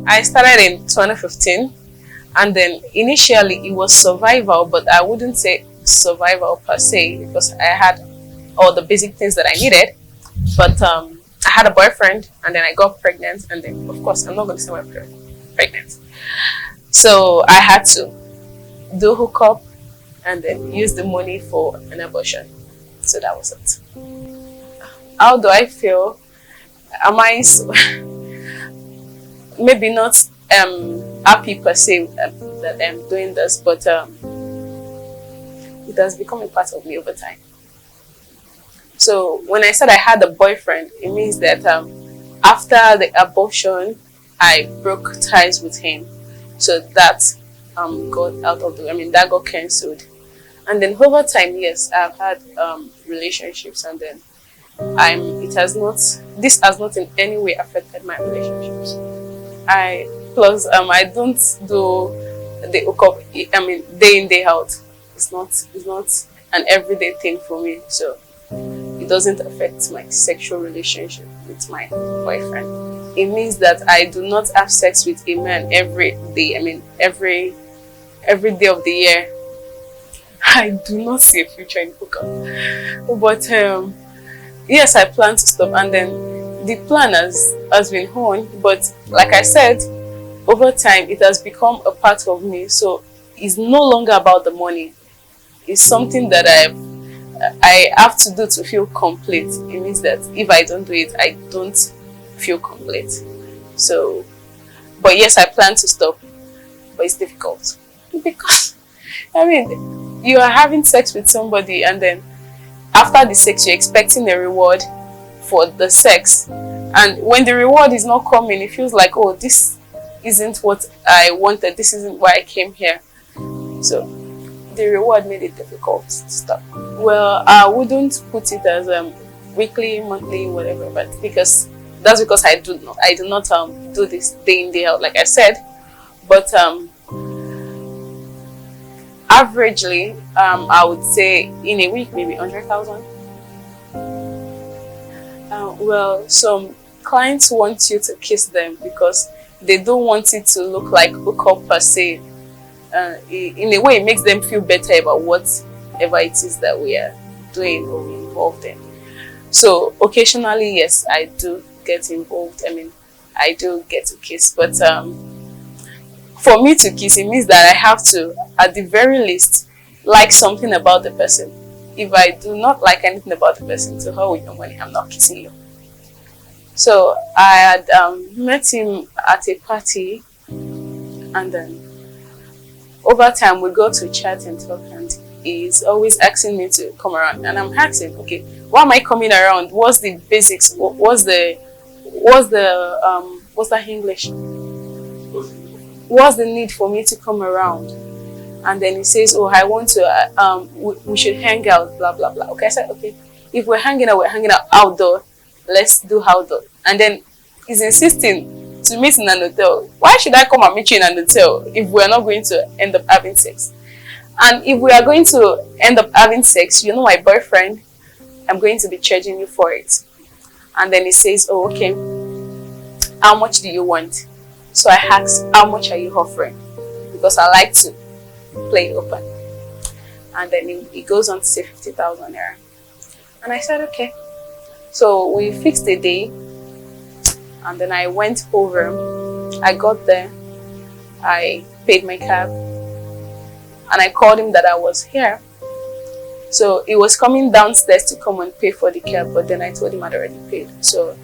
I started in 2015, and then initially it was survival, but I wouldn't say survival per se because I had all the basic things that I needed. But I had a boyfriend, and then I got pregnant, and then of course I'm not going to say my pregnant. So I had to do hookup and then use the money for an abortion. So that was it. How do I feel? Am I maybe not happy per se that I'm doing this, but it has become a part of me over time. So when I said I had a boyfriend, it means that after the abortion, I broke ties with him. So that got out of the, that got cancelled. And then over time, yes, I've had relationships, and then this has not in any way affected my relationships. I don't do the hookup, day in, day out. It's not an everyday thing for me. So it doesn't affect my sexual relationship with my boyfriend. It means that I do not have sex with a man every day. Every day of the year. I do not see a future in hookup. But yes, I plan to stop, and then the plan has been honed. But like I said, over time it has become a part of me. So it's no longer about the money. It's something that I have to do to feel complete. It means that if I don't do it, I don't feel complete. So, but yes, I plan to stop, but it's difficult because you are having sex with somebody, and then after the sex you're expecting a reward for the sex, and when the reward is not coming, it feels like, oh, this isn't what I wanted, this isn't why I came here. So the reward made it difficult to stop. Well, I wouldn't put it as weekly, monthly, whatever, but because I do not do this day in, day out, like I said. But averagely, I would say in a week maybe 100,000. Well, some clients want you to kiss them because they don't want it to look like hookup per se. In a way, it makes them feel better about whatever it is that we are doing or involved in. So occasionally, yes, I do get involved. I do get to kiss, but for me to kiss, it means that I have to, at the very least, like something about the person. If I do not like anything about the person, to hell with your money, I'm not kissing you. So I had met him at a party, and then over time we go to chat and talk, and he's always asking me to come around, and I'm asking, okay, why am I coming around? What's the basics? What's the English? What's the need for me to come around? And then he says, oh, I want to, we should hang out, blah, blah, blah. Okay, I said, okay, if we're hanging out outdoor, let's do outdoor. And then he's insisting to meet in an hotel. Why should I come and meet you in an hotel if we're not going to end up having sex? And if we are going to end up having sex, you know my boyfriend, I'm going to be charging you for it. And then he says, oh, okay, how much do you want? So I asked, how much are you offering? Because I like to play open. And then he goes on to say 50,000 naira. And I said, okay. So we fixed a day, and then I went over. I got there, I paid my cab, and I called him that I was here. So he was coming downstairs to come and pay for the cab, but then I told him I'd already paid. So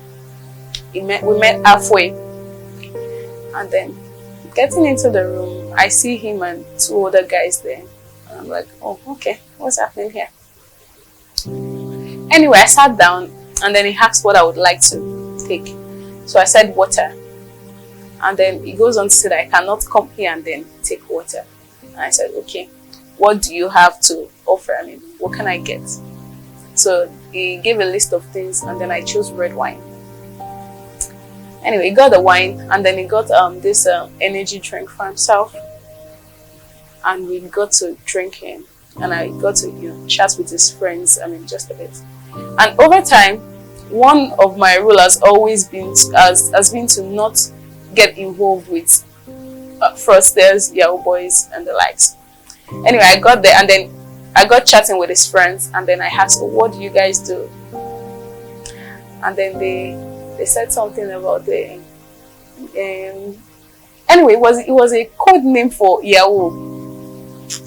we met halfway, and then getting into the room, I see him and two other guys there. And I'm like, oh, okay, what's happening here? Anyway, I sat down, and then he asked what I would like to take. So I said water. And then he goes on to say that I cannot come here and then take water. And I said, okay, what do you have to offer? What can I get? So he gave a list of things, and then I chose red wine. Anyway, he got the wine, and then he got this energy drink for himself. And we got to drinking, and I got to chat with his friends, just a bit. And over time, one of my rules has always been has been to not get involved with fraudsters, Yahoo boys, and the likes. Anyway, I got there and then I got chatting with his friends, and then I asked, oh, what do you guys do? And then they said something about the anyway, it was a code name for Yahoo.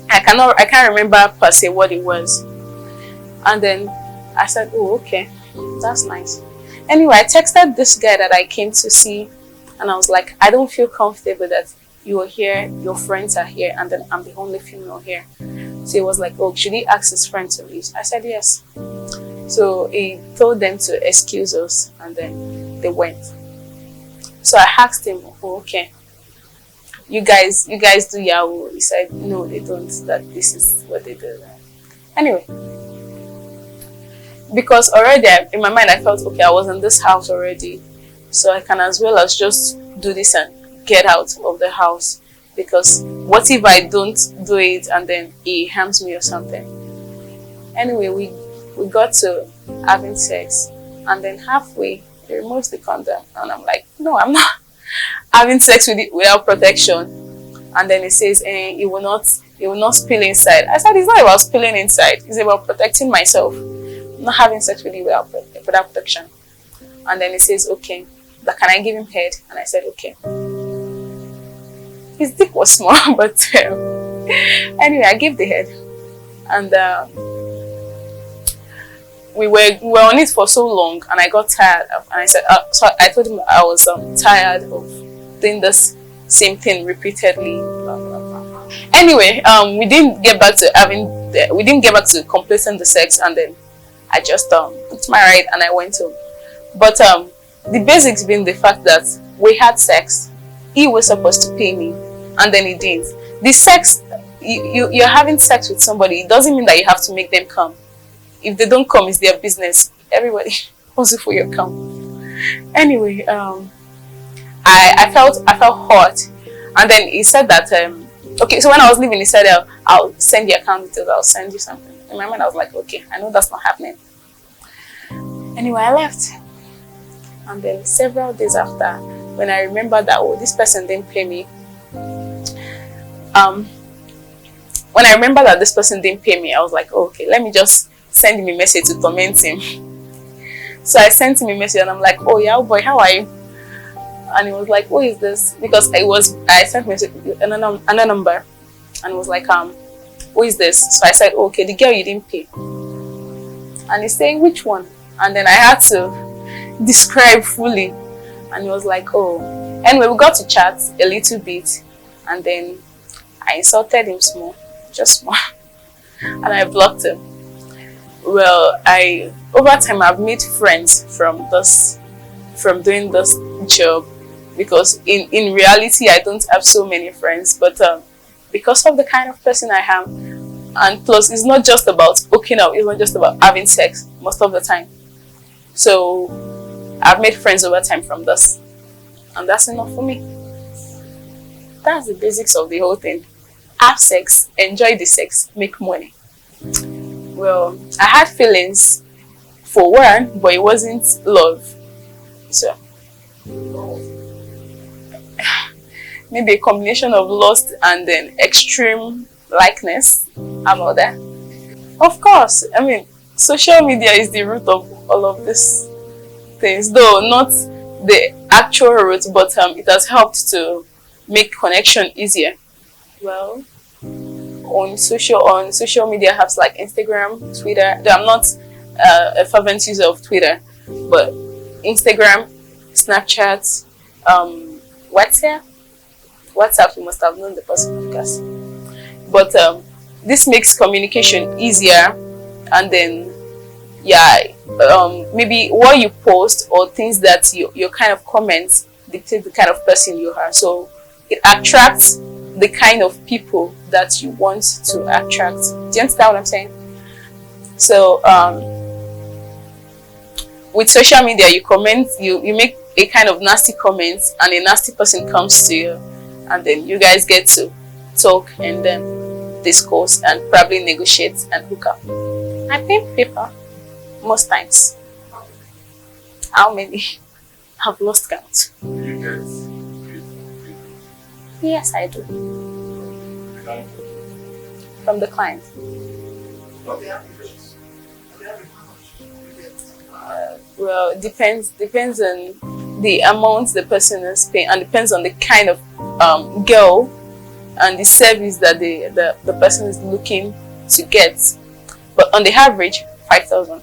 I can't remember per se what it was. And then I said, oh, okay, that's nice. Anyway, I texted this guy that I came to see, and I was like, I don't feel comfortable that you are here, your friends are here, and then I'm the only female here. So he was like, oh, should he ask his friend to leave? I said yes. So he told them to excuse us, and then they went. So I asked him, oh, okay, you guys do Yahoo? He said, no, they don't, that this is what they do. Anyway, because already in my mind I felt, okay, I was in this house already, so I can as well as just do this and get out of the house, because what if I don't do it and then he harms me or something? Anyway, we got to having sex, and then halfway he removes the condom, and I'm like, no, I'm not having sex with it without protection. And then he says, it will not spill inside. I said, it's not about spilling inside, it's about protecting myself. I'm not having sex with you without protection. And then he says, okay, but can I give him head? And I said, okay. His dick was small, but anyway, I gave the head. And we were on it for so long, and I got tired of, and I said, so I told him I was tired of doing this same thing repeatedly. Anyway, we didn't get back to completing the sex, and then I just put my ride and I went home. But the basics being the fact that we had sex, he was supposed to pay me, and then he didn't. The sex, you're having sex with somebody, it doesn't mean that you have to make them come. If they don't come, it's their business. Everybody wants for your come. Anyway, I felt hot, and then he said that okay. So when I was leaving, he said I'll send you account details. I'll send you something. In my mind, I was like, okay, I know that's not happening. Anyway, I left, and then several days after, when I remembered that, oh, this person didn't pay me. When I remember that this person didn't pay me, I was like, oh, okay, let me just send him a message to torment him. So I sent him a message, and I'm like, oh yeah, boy, how are you? And he was like, who is this? Because I sent message another number, and he was like, who is this? So I said, oh, okay, the girl you didn't pay. And he's saying, which one? And then I had to describe fully, and he was like, oh. Anyway, we got to chat a little bit, and then I insulted him small, just small, and I blocked him. Well, over time I've made friends from doing this job, because in reality I don't have so many friends, but because of the kind of person I am, and plus it's not just about hooking up, it's not just about having sex most of the time. So I've made friends over time from this, and that's enough for me. That's the basics of the whole thing. Have sex, enjoy the sex, make money. Well, I had feelings for one, but it wasn't love. So maybe a combination of lust and then extreme likeness. How about that? Of course, I mean, social media is the root of all of these things, though not the actual root, but it has helped to make connection easier. Well, on social media apps like Instagram, Twitter, though I'm not a fervent user of Twitter, but Instagram, Snapchat, WhatsApp, you must have known the person, because. But this makes communication easier, and then maybe what you post or things that your kind of comments dictate the kind of person you are. So it attracts the kind of people that you want to attract. Do you understand what I'm saying? So with social media, you comment, you make a kind of nasty comment, and a nasty person comes to you, and then you guys get to talk and then discuss and probably negotiate and hook up. I pay people most times. How many? I've lost count. Do you Yes, I do. From the client. Well, it depends on the amount the person is paying, and depends on the kind of girl and the service that the person is looking to get. But on the average, 5,000.